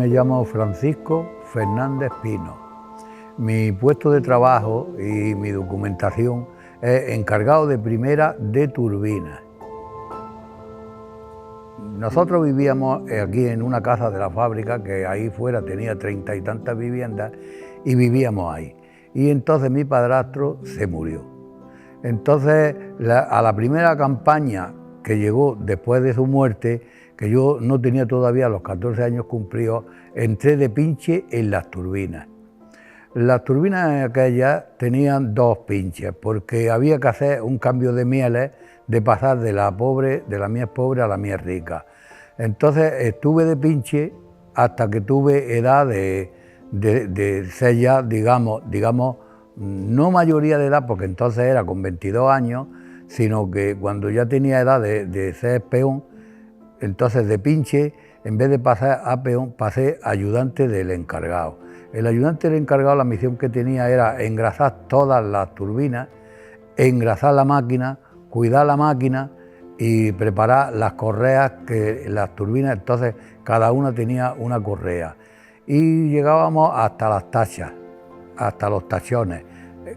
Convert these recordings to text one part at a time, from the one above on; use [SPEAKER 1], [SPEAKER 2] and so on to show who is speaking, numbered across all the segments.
[SPEAKER 1] me llamo Francisco Fernández Pino. Mi puesto de trabajo y mi documentación es encargado de primera de turbinas. Nosotros vivíamos aquí en una casa de la fábrica que ahí fuera tenía 30 y tantas viviendas y vivíamos ahí. Y entonces mi padrastro se murió. Entonces a la primera campaña que llegó después de su muerte, que yo no tenía todavía los 14 años cumplidos, entré de pinche en las turbinas. Las turbinas aquellas tenían dos pinches, porque había que hacer un cambio de mieles, de pasar de la mies pobre a la mies rica. Entonces estuve de pinche hasta que tuve edad de ser ya, digamos, no mayoría de edad, porque entonces era con 22 años, sino que cuando ya tenía edad de ser peón, entonces de pinche, en vez de pasar a peón, pasé a ayudante del encargado. El ayudante del encargado, la misión que tenía era engrasar todas las turbinas, engrasar la máquina, cuidar la máquina y preparar las correas que las turbinas, entonces cada una tenía una correa. Y llegábamos hasta las tachas, hasta los tachones,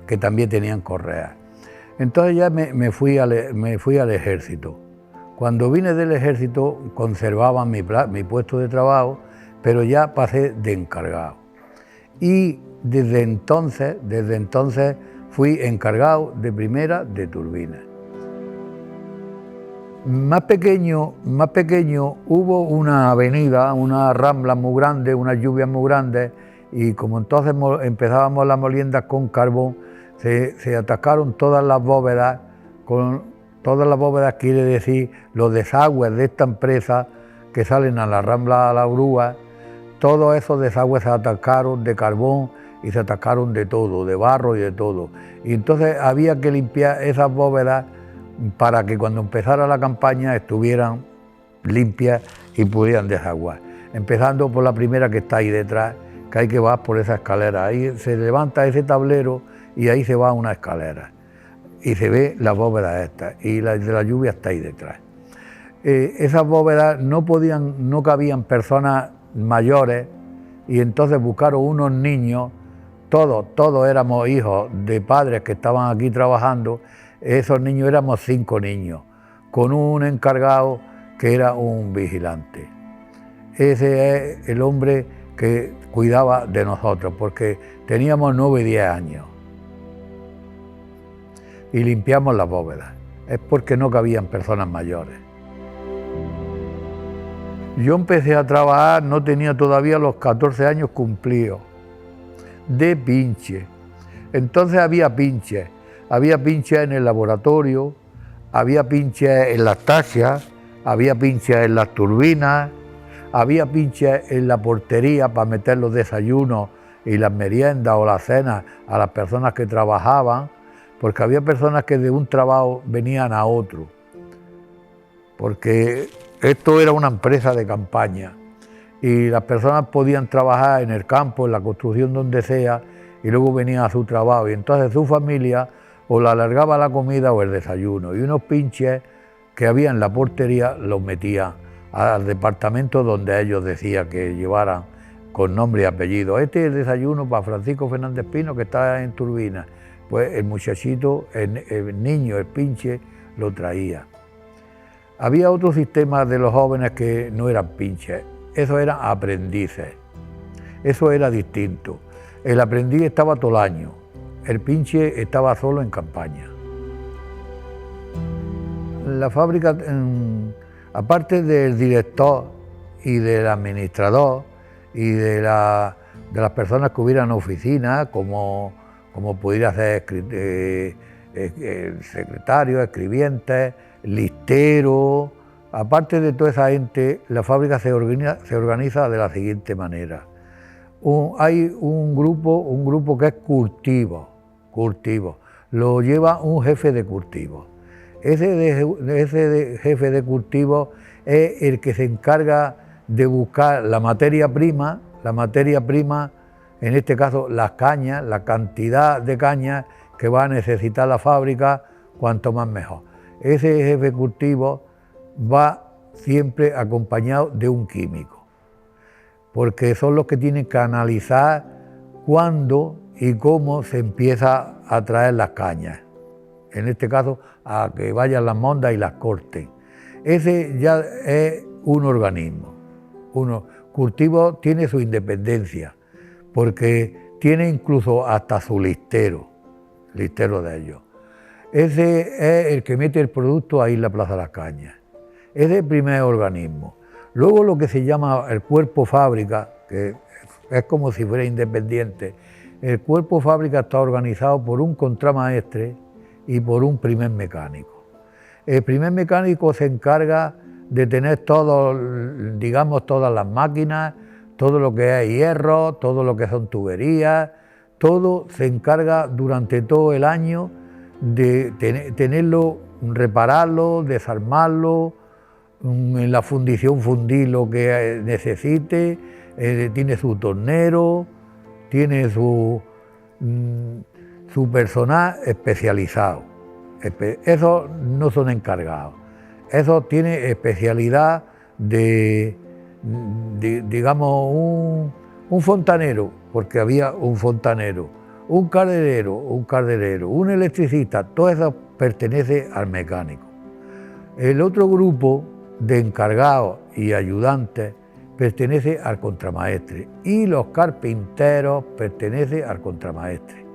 [SPEAKER 1] que también tenían correas. Entonces ya me fui al ejército. Cuando vine del ejército conservaba mi puesto de trabajo, pero ya pasé de encargado. Y desde entonces fui encargado de primera de turbinas. Más pequeño hubo una avenida, una rambla muy grande, unas lluvias muy grandes, y como entonces empezábamos las moliendas con carbón, se atacaron todas las bóvedas. Todas las bóvedas quiere decir los desagües de esta empresa que salen a la rambla a la grúa. Todos esos desagües se atacaron de carbón y se atacaron de todo, de barro y de todo. Y entonces había que limpiar esas bóvedas para que cuando empezara la campaña estuvieran limpias y pudieran desaguar. Empezando por la primera que está ahí detrás, que hay que bajar por esa escalera. Ahí se levanta ese tablero y ahí se va una escalera. Y se ve la bóveda esta, y la de la lluvia está ahí detrás. Esas bóvedas no cabían personas mayores, y entonces buscaron unos niños, todos éramos hijos de padres que estaban aquí trabajando. Esos niños éramos 5 niños, con un encargado que era un vigilante. Ese es el hombre que cuidaba de nosotros, porque teníamos 9 y 10 años. Y limpiamos las bóvedas. Es porque no cabían personas mayores. Yo empecé a trabajar, no tenía todavía los 14 años cumplidos, de pinche. Entonces había pinches en el laboratorio, había pinches en las tachas, había pinches en las turbinas, había pinches en la portería para meter los desayunos y las meriendas o las cenas a las personas que trabajaban, porque había personas que de un trabajo venían a otro, porque esto era una empresa de campaña y las personas podían trabajar en el campo, en la construcción, donde sea, y luego venían a su trabajo, y entonces su familia o le alargaba la comida o el desayuno, y unos pinches que había en la portería los metían al departamento donde ellos decían que llevaran con nombre y apellido. Este es el desayuno para Francisco Fernández Pino, que está en turbina. Pues el muchachito, el niño, el pinche, lo traía. Había otro sistema de los jóvenes que no eran pinches, esos eran aprendices, eso era distinto. El aprendiz estaba todo el año, el pinche estaba solo en campaña. La fábrica, aparte del director y del administrador y de las personas que hubieran oficinas, como pudiera ser secretario, escribientes, listero. Aparte de toda esa gente, la fábrica se organiza de la siguiente manera. Hay un grupo que es cultivo, lo lleva un jefe de cultivo. Ese jefe de cultivo es el que se encarga de buscar la materia prima, en este caso las cañas, la cantidad de cañas que va a necesitar la fábrica, cuanto más mejor. Ese jefe cultivo va siempre acompañado de un químico. porque son los que tienen que analizar cuándo y cómo se empieza a traer las cañas. En este caso, a que vayan las mondas y las corten. Ese ya es un organismo. Cultivo tiene su independencia, porque tiene incluso hasta su listero de ellos. Ese es el que mete el producto ahí en la Plaza de las Cañas. Es el primer organismo. Luego lo que se llama el cuerpo fábrica, que es como si fuera independiente. El cuerpo fábrica está organizado por un contramaestre y por un primer mecánico. El primer mecánico se encarga de tener todas las máquinas, todo lo que es hierro, todo lo que son tuberías, todo se encarga durante todo el año de tenerlo, repararlo, desarmarlo, en la fundición fundir lo que necesite, tiene su tornero, tiene su personal especializado. Esos no son encargados, esos tienen especialidad digamos, un fontanero, porque había un fontanero, un calderero, un electricista, todo eso pertenece al mecánico. El otro grupo de encargados y ayudantes pertenece al contramaestre y los carpinteros pertenecen al contramaestre.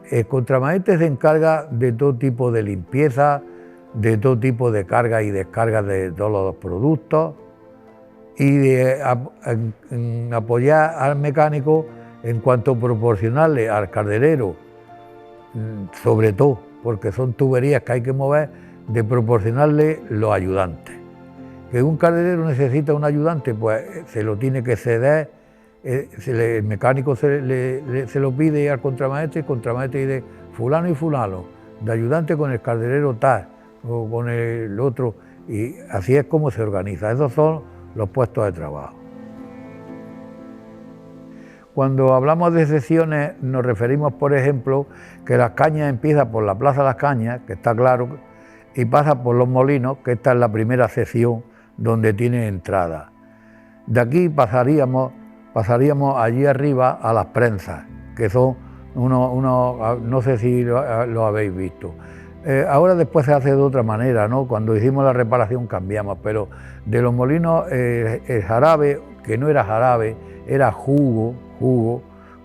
[SPEAKER 1] El contramaestre se encarga de todo tipo de limpieza, de todo tipo de carga y descarga de todos los productos y de apoyar al mecánico en cuanto a proporcionarle al calderero, sobre todo, porque son tuberías que hay que mover, de proporcionarle los ayudantes. Que un calderero necesita un ayudante, pues se lo tiene que ceder, el mecánico se lo pide al contramaestre, el contramaestre dice fulano y fulano, de ayudante con el calderero tal, o con el otro, y así es como se organiza. Esos son los puestos de trabajo. Cuando hablamos de secciones nos referimos, por ejemplo, que Las Cañas empieza por la Plaza de las Cañas, que está claro, y pasa por Los Molinos, que esta es la primera sección donde tiene entrada. De aquí pasaríamos allí arriba a las prensas, que son no sé si lo habéis visto. Ahora después se hace de otra manera, ¿no? Cuando hicimos la reparación cambiamos, pero de Los Molinos el jarabe, que no era jarabe, era jugo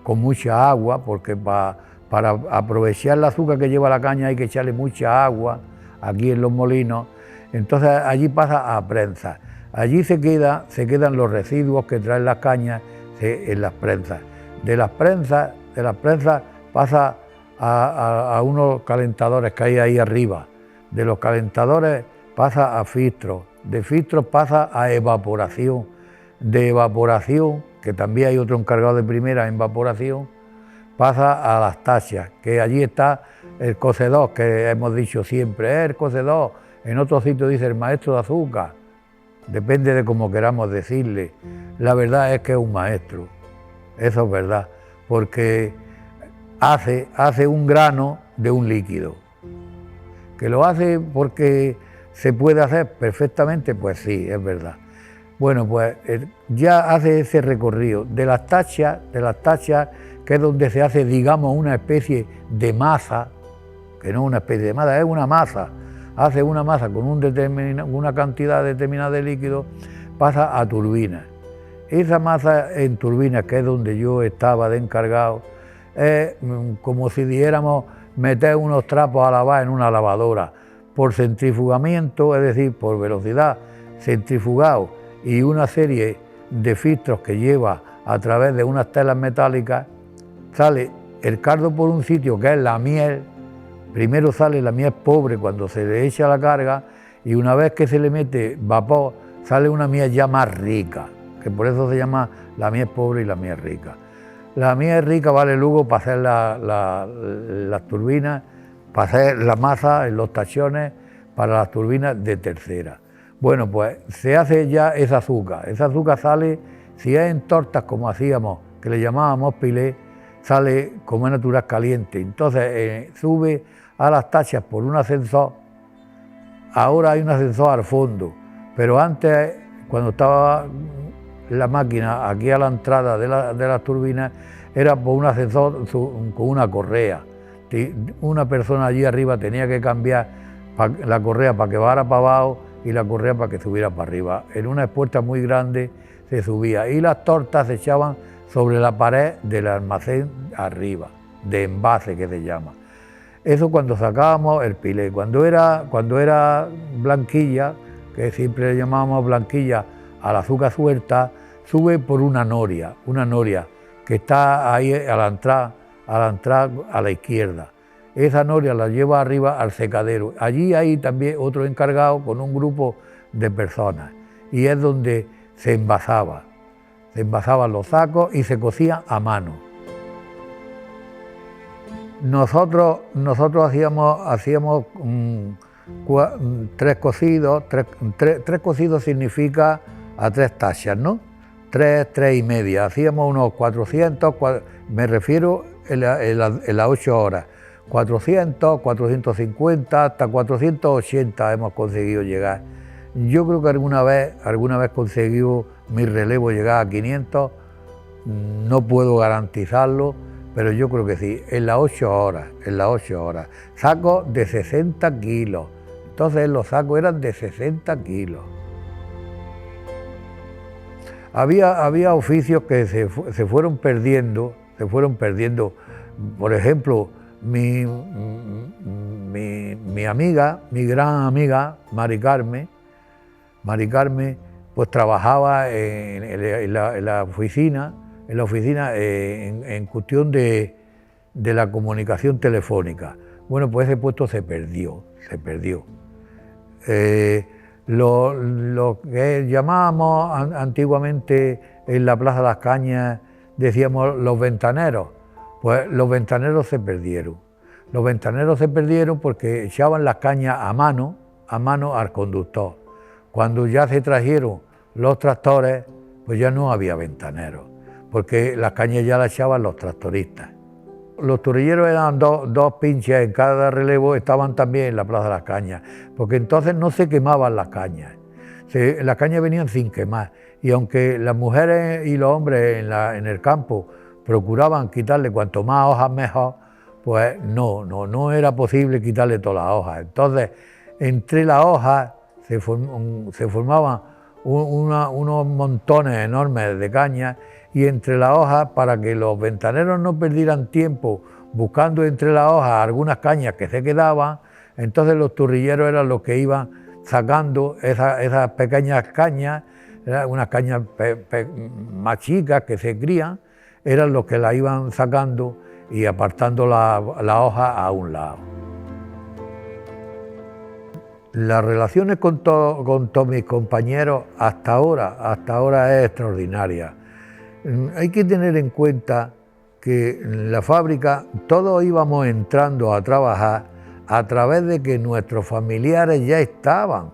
[SPEAKER 1] con mucha agua, porque para aprovechar el azúcar que lleva la caña hay que echarle mucha agua aquí en Los Molinos. Entonces allí pasa a prensa. Allí se quedan los residuos que traen las cañas en las prensas. De las prensas pasa a unos calentadores que hay ahí arriba. De los calentadores pasa a filtros. De filtros pasa a evaporación. De evaporación, que también hay otro encargado de primera en evaporación, pasa a las tachas, que allí está el cocedor, que hemos dicho siempre, el cocedor. En otros sitios dice el maestro de azúcar, depende de cómo queramos decirle. La verdad es que es un maestro, eso es verdad, porque hace un grano de un líquido. ¿Que lo hace porque se puede hacer perfectamente? Pues sí, es verdad. Bueno, pues ya hace ese recorrido de las tachas, que es donde se hace, digamos, una especie de masa, que no es una especie de masa, es una masa. Hace una masa con una cantidad determinada de líquido, pasa a turbinas. Esa masa en turbinas, que es donde yo estaba de encargado, es como si dijéramos meter unos trapos a lavar en una lavadora, por centrifugamiento, es decir, por velocidad, centrifugado, y una serie de filtros que lleva a través de unas telas metálicas, sale el cardo por un sitio que es la miel. Primero sale la miel pobre cuando se le echa la carga, y una vez que se le mete vapor sale una miel ya más rica, que por eso se llama la miel pobre y la miel rica. La miel rica vale luego para hacer las turbinas, para hacer la masa en los tachones para las turbinas de tercera. Bueno, pues se hace ya ese azúcar sale, si es en tortas como hacíamos, que le llamábamos pilé, sale como es natural caliente, entonces sube a las tachas por un ascensor. Ahora hay un ascensor al fondo, pero antes, cuando estaba la máquina aquí a la entrada de las turbinas era por un ascensor con una correa. Una persona allí arriba tenía que cambiar la correa para que bajara para abajo y la correa para que subiera para arriba. En una espuerta muy grande se subía y las tortas se echaban sobre la pared del almacén arriba, de envase que se llama. Eso cuando sacábamos el pilé. Cuando era blanquilla, que siempre le llamábamos blanquilla al azúcar suelta, sube por una noria que está ahí a la entrada a la izquierda. Esa noria la lleva arriba al secadero. Allí hay también otro encargado con un grupo de personas y es donde se envasaban los sacos y se cocían a mano. Nosotros hacíamos 3 cocidos, 3 cocidos significa a 3 tachas, ¿no? 3 y media, hacíamos unos 400, me refiero en las 8 horas, 400, 450, hasta 480 hemos conseguido llegar. Yo creo que alguna vez conseguido mi relevo llegar a 500, no puedo garantizarlo, pero yo creo que sí, en las 8 horas, sacos de 60 kilos, entonces los sacos eran de 60 kilos. Había oficios que se fueron perdiendo, por ejemplo, mi amiga, mi gran amiga, Mari Carmen, pues trabajaba en la oficina, en cuestión de la comunicación telefónica. Bueno, pues ese puesto se perdió. Lo que llamábamos antiguamente en la Plaza de las Cañas, decíamos los ventaneros, pues los ventaneros se perdieron. Los ventaneros se perdieron porque echaban las cañas a mano al conductor. Cuando ya se trajeron los tractores, pues ya no había ventaneros, porque las cañas ya las echaban los tractoristas. Los turrilleros eran dos pinches en cada relevo, estaban también en la Plaza de las Cañas, porque entonces no se quemaban las cañas. Las cañas venían sin quemar, y aunque las mujeres y los hombres en el campo procuraban quitarle cuanto más hojas mejor, pues no era posible quitarle todas las hojas. Entonces, entre las hojas se formaban unos montones enormes de cañas, y entre las hojas, para que los ventaneros no perdieran tiempo buscando entre las hojas algunas cañas que se quedaban, entonces los turrilleros eran los que iban sacando esas pequeñas cañas, unas cañas más chicas que se crían, eran los que las iban sacando y apartando la hoja a un lado. Las relaciones con todos mis compañeros hasta ahora es extraordinaria. Hay que tener en cuenta que en la fábrica todos íbamos entrando a trabajar a través de que nuestros familiares ya estaban.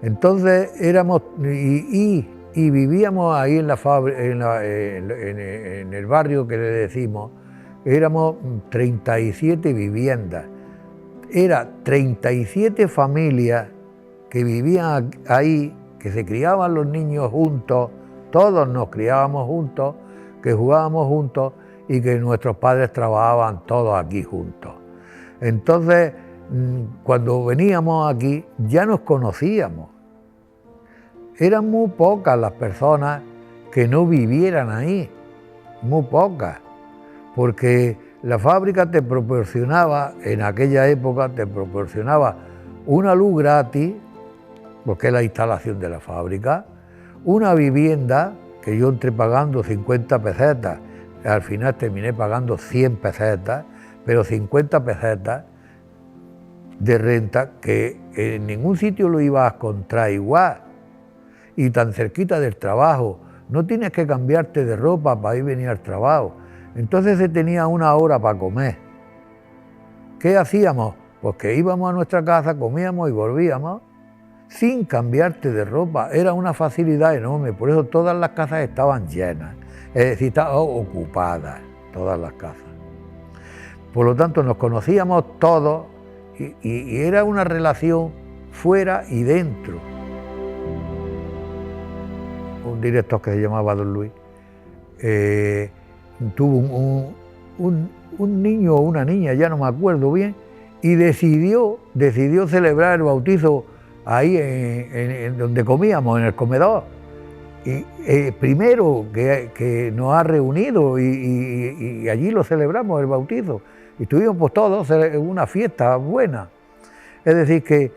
[SPEAKER 1] Entonces éramos y vivíamos ahí en la fábrica, en el barrio que le decimos, éramos 37 viviendas. Era 37 familias que vivían ahí, que se criaban los niños juntos, todos nos criábamos juntos, que jugábamos juntos y que nuestros padres trabajaban todos aquí juntos. Entonces, cuando veníamos aquí ya nos conocíamos. Eran muy pocas las personas que no vivieran ahí, muy pocas, porque la fábrica te proporcionaba, en aquella época, una luz gratis, porque es la instalación de la fábrica, una vivienda que yo entré pagando 50 pesetas, al final terminé pagando 100 pesetas, pero 50 pesetas de renta que en ningún sitio lo ibas a encontrar igual, y tan cerquita del trabajo, no tienes que cambiarte de ropa para ir a venir al trabajo. Entonces se tenía una hora para comer. ¿Qué hacíamos? Pues que íbamos a nuestra casa, comíamos y volvíamos sin cambiarte de ropa. Era una facilidad enorme, por eso todas las casas estaban llenas, es decir, estaban ocupadas todas las casas. Por lo tanto, nos conocíamos todos y era una relación fuera y dentro. un director que se llamaba Don Luis, tuvo un niño o una niña, ya no me acuerdo bien, y decidió celebrar el bautizo ahí en donde comíamos, en el comedor. Y primero que nos ha reunido y allí lo celebramos, el bautizo. Y estuvimos pues todos en una fiesta buena. Es decir, que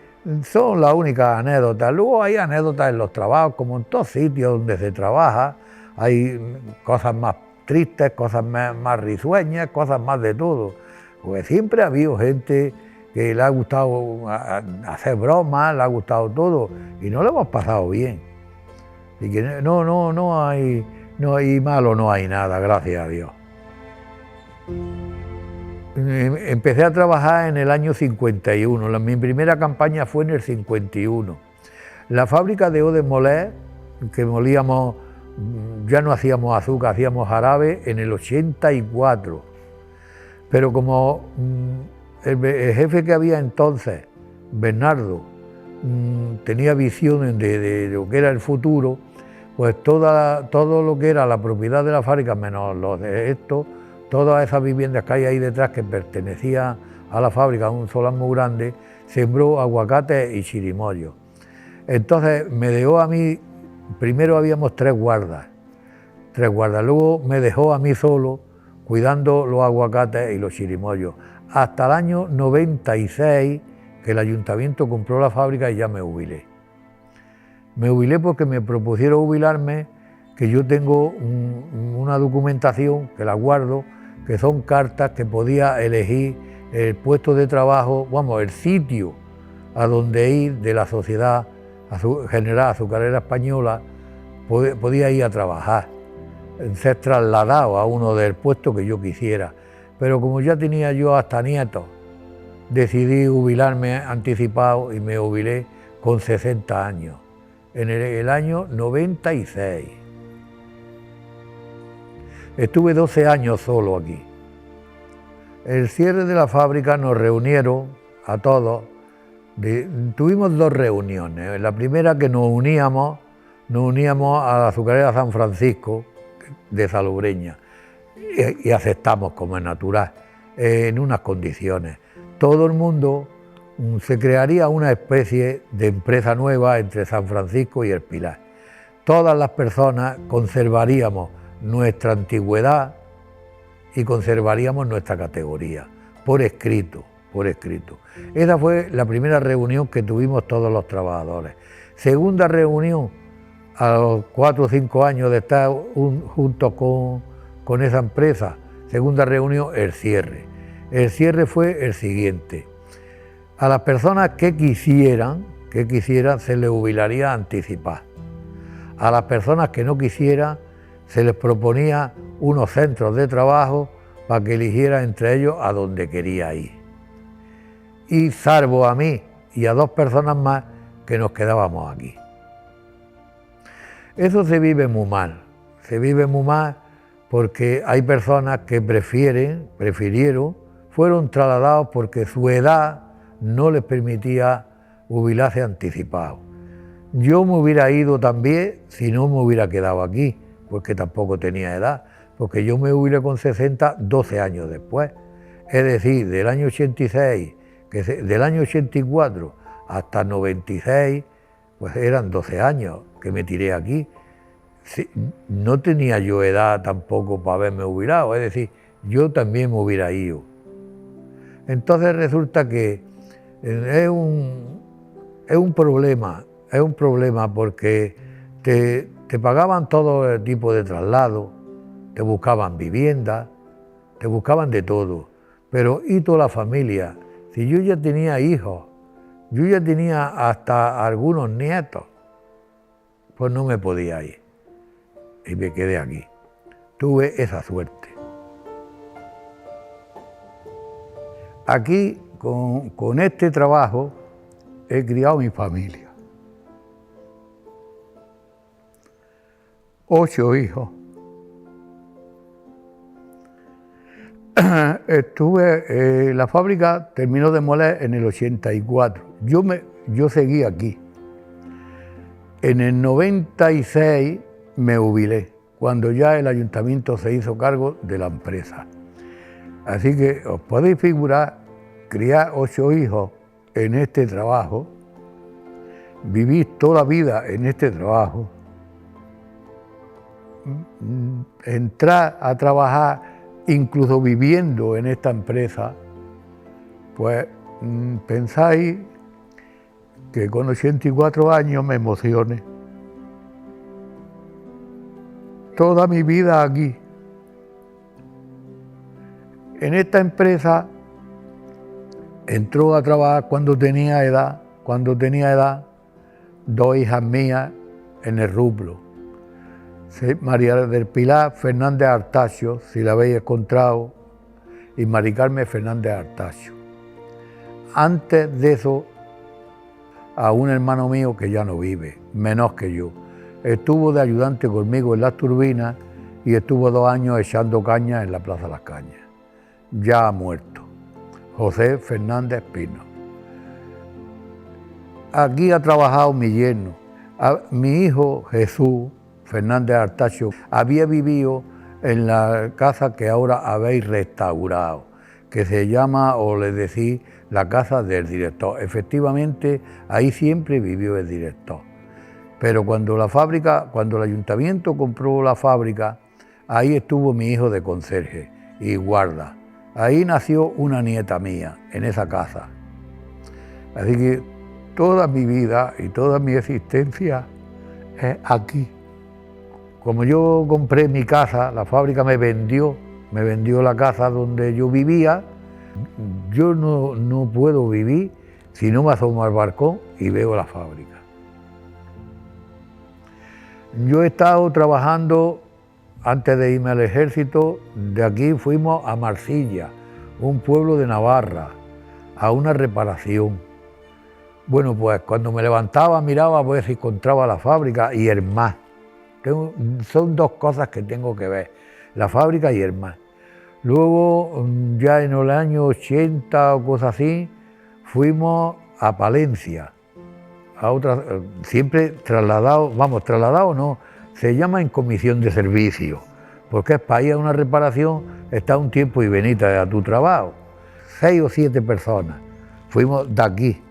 [SPEAKER 1] son las únicas anécdotas. Luego hay anécdotas en los trabajos, como en todos sitios donde se trabaja. Hay cosas más tristes, cosas más risueñas, cosas más de todo. Porque siempre ha habido gente que le ha gustado hacer bromas, le ha gustado todo, y no lo hemos pasado bien. Y que no hay malo, no hay nada, gracias a Dios. Empecé a trabajar en el año 51, mi primera campaña fue en el 51. La fábrica de eau de moler, que molíamos, ya no hacíamos azúcar, hacíamos jarabe en el 84. Pero como el jefe que había entonces, Bernardo, tenía visiones de lo que era el futuro, pues todo lo que era la propiedad de la fábrica, menos los de esto, todas esas viviendas que hay ahí detrás que pertenecían a la fábrica, un solar muy grande, sembró aguacates y chirimoyos. Entonces me dejó a mí, primero habíamos tres guardas, luego me dejó a mí solo cuidando los aguacates y los chirimoyos, hasta el año 96, que el ayuntamiento compró la fábrica y ya me jubilé. Me jubilé porque me propusieron jubilarme, que yo tengo una documentación que la guardo, que son cartas que podía elegir el puesto de trabajo, vamos, el sitio a donde ir de la Sociedad General Azucarera Española, podía ir a trabajar, ser trasladado a uno del puesto que yo quisiera. Pero como ya tenía yo hasta nietos, decidí jubilarme anticipado y me jubilé con 60 años, en el año 96. Estuve 12 años solo aquí. El cierre de la fábrica nos reunieron a todos. Tuvimos dos reuniones. La primera, que nos uníamos a la azucarera San Francisco de Salobreña y aceptamos, como es natural, en unas condiciones. Todo el mundo se crearía una especie de empresa nueva entre San Francisco y El Pilar. Todas las personas conservaríamos nuestra antigüedad y conservaríamos nuestra categoría, por escrito. Esa fue la primera reunión que tuvimos todos los trabajadores. Segunda reunión, a los 4 o 5 años de estar juntos con esa empresa, segunda reunión, el cierre. El cierre fue el siguiente: a las personas que quisieran se les jubilaría anticipada. A las personas que no quisieran se les proponía unos centros de trabajo para que eligieran entre ellos a donde quería ir. Y salvo a mí y a 2 personas más, que nos quedábamos aquí. Eso se vive muy mal porque hay personas que prefirieron, fueron trasladados porque su edad no les permitía jubilarse anticipado. Yo me hubiera ido también si no me hubiera quedado aquí, porque tampoco tenía edad, porque yo me jubilé con 60, 12 años después. Es decir, del año 86, del año 84 hasta el 96, pues eran 12 años que me tiré aquí. No tenía yo edad tampoco para haberme jubilado, es decir, yo también me hubiera ido. Entonces resulta que es un problema porque te pagaban todo el tipo de traslado, te buscaban vivienda, te buscaban de todo, pero ¿y toda la familia? Si yo ya tenía hijos, yo ya tenía hasta algunos nietos, pues no me podía ir y me quedé aquí. Tuve esa suerte. Aquí, con este trabajo, he criado mi familia. 8 hijos. La fábrica terminó de moler en el 84. Yo seguí aquí. En el 96 me jubilé, cuando ya el ayuntamiento se hizo cargo de la empresa. Así que os podéis figurar, criar 8 hijos en este trabajo, vivir toda la vida en este trabajo, entrar a trabajar incluso viviendo en esta empresa, pues pensáis que con 84 años me emocione. Toda mi vida aquí. En esta empresa entró a trabajar cuando tenía edad, 2 hijas mías en el rublo. María del Pilar Fernández Artacho, si la habéis encontrado, y Mari Carmen Fernández Artacho. Antes de eso, a un hermano mío que ya no vive, menos que yo. Estuvo de ayudante conmigo en las turbinas y estuvo 2 años echando caña en la Plaza Las Cañas. Ya ha muerto, José Fernández Pino. Aquí ha trabajado mi yerno. Mi hijo Jesús Fernández Artacho había vivido en la casa que ahora habéis restaurado, que se llama, o le decís, la casa del director. Efectivamente, ahí siempre vivió el director. Pero cuando el ayuntamiento compró la fábrica, ahí estuvo mi hijo de conserje y guarda. Ahí nació una nieta mía, en esa casa. Así que toda mi vida y toda mi existencia es aquí. Como yo compré mi casa, la fábrica me vendió la casa donde yo vivía. Yo no puedo vivir si no me asomo al balcón y veo la fábrica. Yo he estado trabajando, antes de irme al ejército, de aquí fuimos a Marsilla, un pueblo de Navarra, a una reparación. Bueno, pues cuando me levantaba miraba a ver si encontraba la fábrica y el mar. Son 2 cosas que tengo que ver, la fábrica y el mar. Luego, ya en el año 80 o cosas así, fuimos a Palencia, a otra, siempre trasladado no, se llama en comisión de servicio, porque es para ir a una reparación, está un tiempo y venite a tu trabajo. 6 o 7 personas, fuimos de aquí.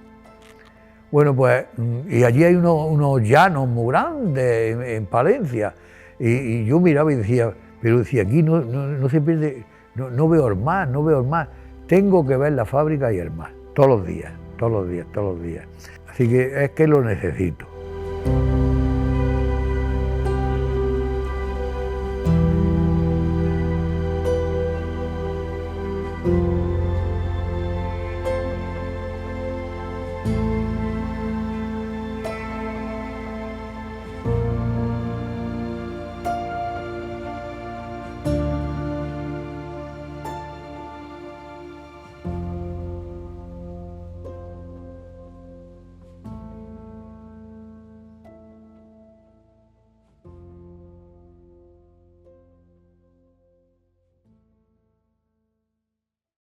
[SPEAKER 1] Bueno, pues, y allí hay unos llanos muy grandes en Palencia, y yo miraba y decía, pero si aquí no se pierde, no veo el mar, tengo que ver la fábrica y el mar, todos los días. Así que es que lo necesito.